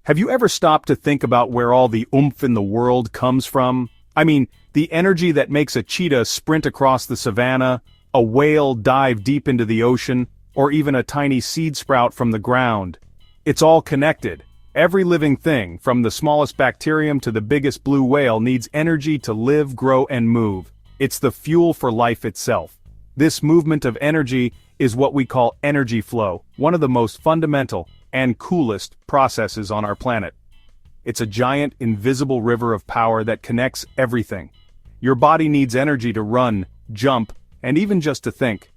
Have you ever stopped to think about where all the oomph in the world comes from? I mean, the energy that makes a cheetah sprint across the savannah, a whale dive deep into the ocean, or even a tiny seed sprout from the ground. It's all connected. Every living thing, from the smallest bacterium to the biggest blue whale, needs energy to live, grow, and move. It's the fuel for life itself. This movement of energy is what we call energy flow, one of the most fundamental and coolest processes on our planet. It's a giant, invisible river of power that connects everything. Your body needs energy to run, jump, and even just to think.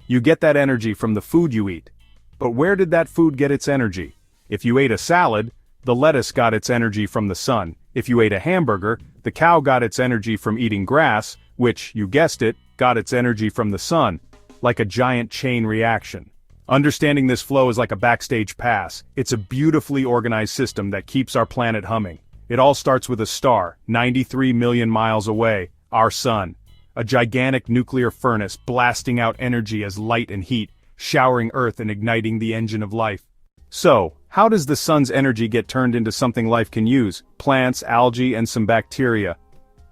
You get that energy from the food you eat. But where did that food get its energy? If you ate a salad, the lettuce got its energy from the sun. If you ate a hamburger, the cow got its energy from eating grass, which, you guessed it, got its energy from the sun, like a giant chain reaction. Understanding this flow is like a backstage pass. It's a beautifully organized system that keeps our planet humming. It all starts with a star, 93 million miles away, our sun. A gigantic nuclear furnace blasting out energy as light and heat, showering Earth and igniting the engine of life. So, how does the sun's energy get turned into something life can use? Plants, algae, and some bacteria.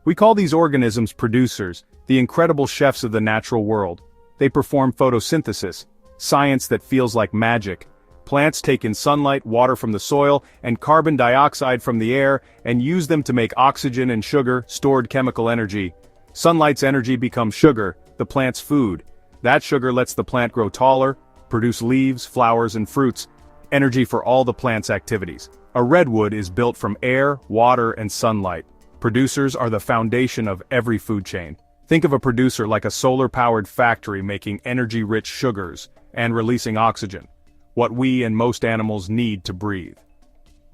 We call these organisms producers, the incredible chefs of the natural world. They perform photosynthesis, science that feels like magic. Plants take in sunlight, water from the soil, and carbon dioxide from the air, and use them to make oxygen and sugar, stored chemical energy. Sunlight's energy becomes sugar, the plant's food. That sugar lets the plant grow taller, produce leaves, flowers, and fruits. Energy for all the plant's activities. A redwood is built from air, water, and sunlight. Producers are the foundation of every food chain. Think of a producer like a solar-powered factory making energy-rich sugars and releasing oxygen, what we and most animals need to breathe.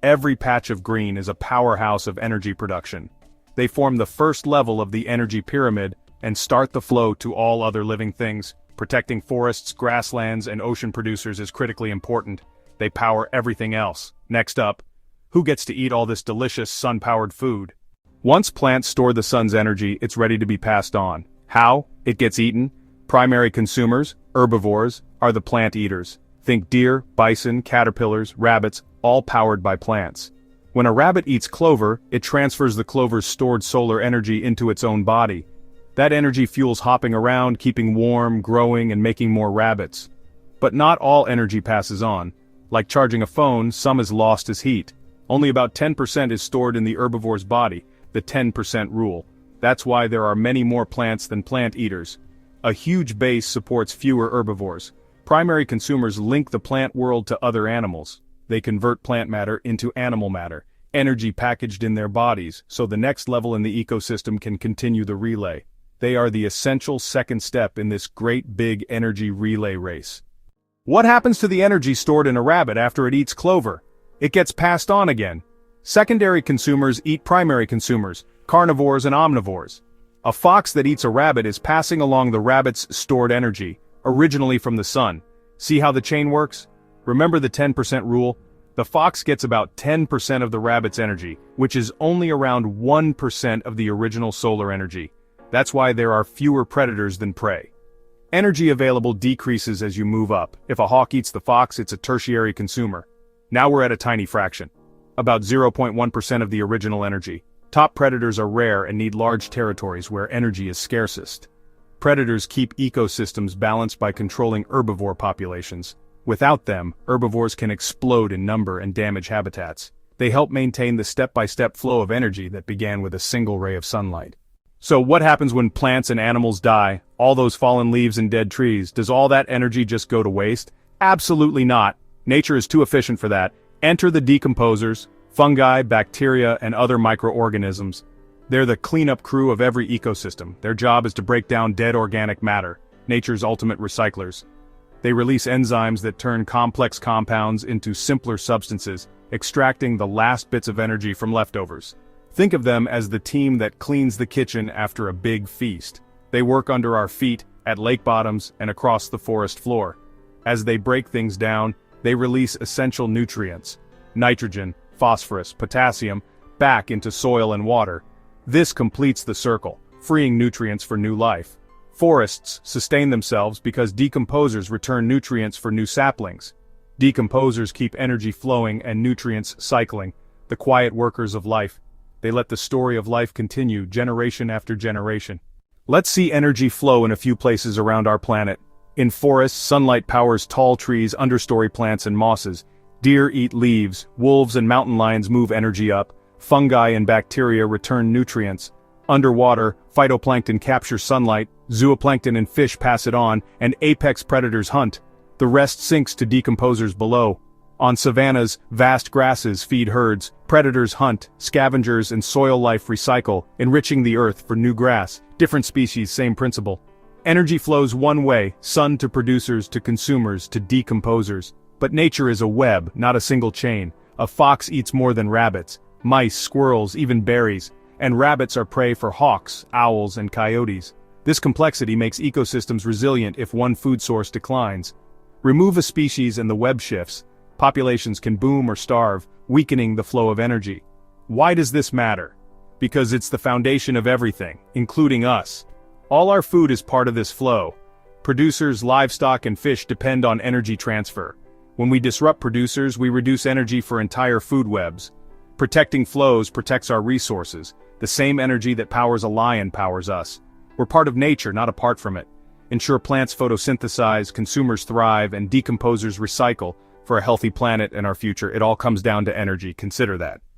Every patch of green is a powerhouse of energy production. They form the first level of the energy pyramid and start the flow to all other living things. Protecting forests, grasslands, and ocean producers is critically important. They power everything else. Next up, who gets to eat all this delicious sun-powered food? Once plants store the sun's energy, it's ready to be passed on. How? It gets eaten. Primary consumers, herbivores, are the plant eaters. Think deer, bison, caterpillars, rabbits, all powered by plants. When a rabbit eats clover, it transfers the clover's stored solar energy into its own body. That energy fuels hopping around, keeping warm, growing, and making more rabbits. But not all energy passes on. Like charging a phone, some is lost as heat. Only about 10% is stored in the herbivore's body, the 10% rule. That's why there are many more plants than plant eaters. A huge base supports fewer herbivores. Primary consumers link the plant world to other animals. They convert plant matter into animal matter, energy packaged in their bodies, so the next level in the ecosystem can continue the relay. They are the essential second step in this great big energy relay race. What happens to the energy stored in a rabbit after it eats clover? It gets passed on again. Secondary consumers eat primary consumers, carnivores and omnivores. A fox that eats a rabbit is passing along the rabbit's stored energy, originally from the sun. See how the chain works? Remember the 10% rule? The fox gets about 10% of the rabbit's energy, which is only around 1% of the original solar energy. That's why there are fewer predators than prey. Energy available decreases as you move up. If a hawk eats the fox, it's a tertiary consumer. Now we're at a tiny fraction. About 0.1% of the original energy. Top predators are rare and need large territories where energy is scarcest. Predators keep ecosystems balanced by controlling herbivore populations. Without them, herbivores can explode in number and damage habitats. They help maintain the step-by-step flow of energy that began with a single ray of sunlight. So what happens when plants and animals die? All those fallen leaves and dead trees, does all that energy just go to waste? Absolutely not. Nature is too efficient for that. Enter the decomposers, fungi, bacteria, and other microorganisms. They're the cleanup crew of every ecosystem. Their job is to break down dead organic matter, nature's ultimate recyclers. They release enzymes that turn complex compounds into simpler substances, extracting the last bits of energy from leftovers. Think of them as the team that cleans the kitchen after a big feast. They work under our feet, at lake bottoms, and across the forest floor. As they break things down, they release essential nutrients, nitrogen, phosphorus, potassium, back into soil and water. This completes the circle, freeing nutrients for new life. Forests sustain themselves because decomposers return nutrients for new saplings. Decomposers keep energy flowing and nutrients cycling, the quiet workers of life. They let the story of life continue generation after generation. Let's see energy flow in a few places around our planet. In forests, sunlight powers tall trees, understory plants and mosses. Deer eat leaves, wolves and mountain lions move energy up, fungi and bacteria return nutrients. Underwater, phytoplankton capture sunlight, zooplankton and fish pass it on, and apex predators hunt. The rest sinks to decomposers below. On savannas, vast grasses feed herds, predators hunt, scavengers and soil life recycle, enriching the earth for new grass. Different species, same principle. Energy flows one way, sun to producers to consumers to decomposers. But nature is a web, not a single chain. A fox eats more than rabbits, mice, squirrels, even berries, and rabbits are prey for hawks, owls and coyotes. This complexity makes ecosystems resilient if one food source declines. Remove a species and the web shifts. Populations can boom or starve, weakening the flow of energy. Why does this matter? Because it's the foundation of everything, including us. All our food is part of this flow. Producers, livestock and fish depend on energy transfer. When we disrupt producers, we reduce energy for entire food webs. Protecting flows protects our resources. The same energy that powers a lion powers us. We're part of nature, not apart from it. Ensure plants photosynthesize, consumers thrive, and decomposers recycle. For a healthy planet and our future, it all comes down to energy. Consider that.